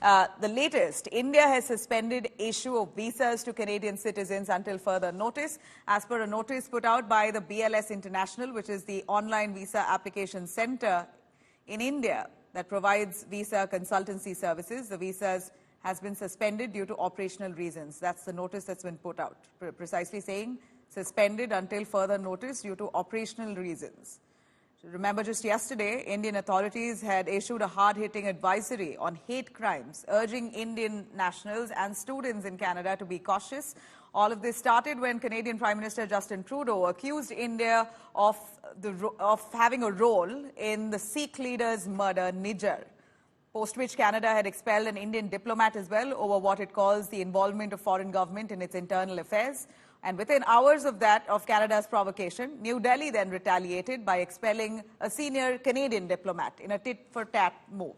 The latest, India has suspended issue of visas to Canadian citizens until further notice. As per a notice put out by the BLS International, which is the online visa application center in India that provides visa consultancy services, the visas has been suspended due to operational reasons. That's the notice that's been put out, precisely saying suspended until further notice due to operational reasons. Remember, just yesterday, Indian authorities had issued a hard-hitting advisory on hate crimes, urging Indian nationals and students in Canada to be cautious. All of this started when Canadian Prime Minister Justin Trudeau accused India of having a role in the Sikh leader's murder, Nijjar, post which Canada had expelled an Indian diplomat as well over what it calls the involvement of foreign government in its internal affairs. And within hours of Canada's provocation, New Delhi then retaliated by expelling a senior Canadian diplomat in a tit-for-tat move.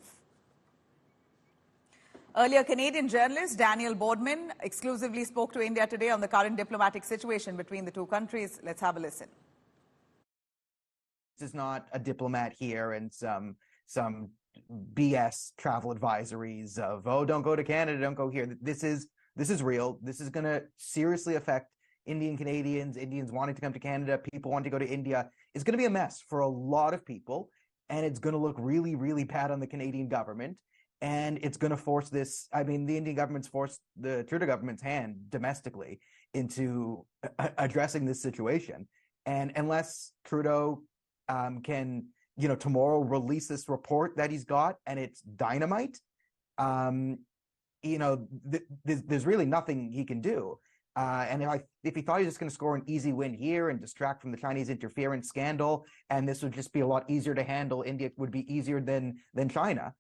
Earlier, Canadian journalist Daniel Bordman exclusively spoke to India today on the current diplomatic situation between the two countries. Let's have a listen. This is not a diplomat here and some BS travel advisories of, oh, don't go to Canada, don't go here. This is real. This is going to seriously affect Indian Canadians, Indians wanting to come to Canada, people wanting to go to India. It's going to be a mess for a lot of people, and it's going to look really, really bad on the Canadian government. And it's going to force this. I mean, the Indian government's forced the Trudeau government's hand domestically into addressing this situation. And unless Trudeau can, tomorrow release this report that he's got, and it's dynamite, there's really nothing he can do. And if he thought he was just going to score an easy win here and distract from the Chinese interference scandal, and this would just be a lot easier to handle, India would be easier than China.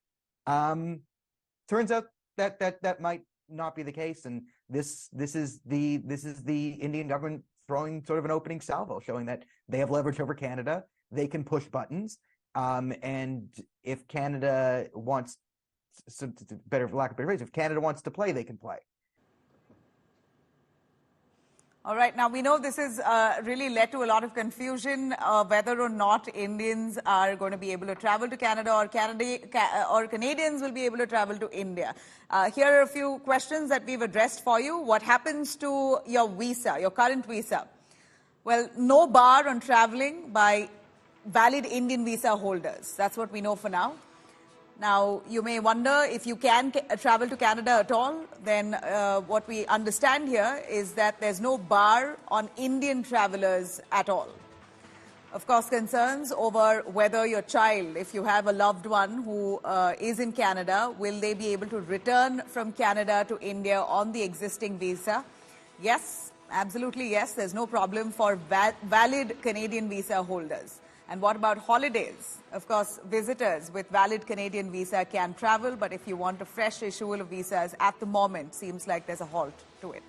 Turns out that might not be the case, and this is the Indian government throwing sort of an opening salvo, showing that they have leverage over Canada. They can push buttons, and if Canada wants, for lack of a better phrase, if Canada wants to play, they can play. All right. Now, we know this has really led to a lot of confusion whether or not Indians are going to be able to travel to Canada or Canadians will be able to travel to India. Here are a few questions that we've addressed for you. What happens to your visa, your current visa? Well, no bar on traveling by valid Indian visa holders. That's what we know for now. Now, you may wonder if you can travel to Canada at all. Then what we understand here is that there's no bar on Indian travelers at all. Of course, concerns over whether your child, if you have a loved one who is in Canada, will they be able to return from Canada to India on the existing visa? Yes, absolutely yes. There's no problem for valid Canadian visa holders. And what about holidays? Of course, visitors with valid Canadian visa can travel, but if you want a fresh issue of visas, at the moment, seems like there's a halt to it.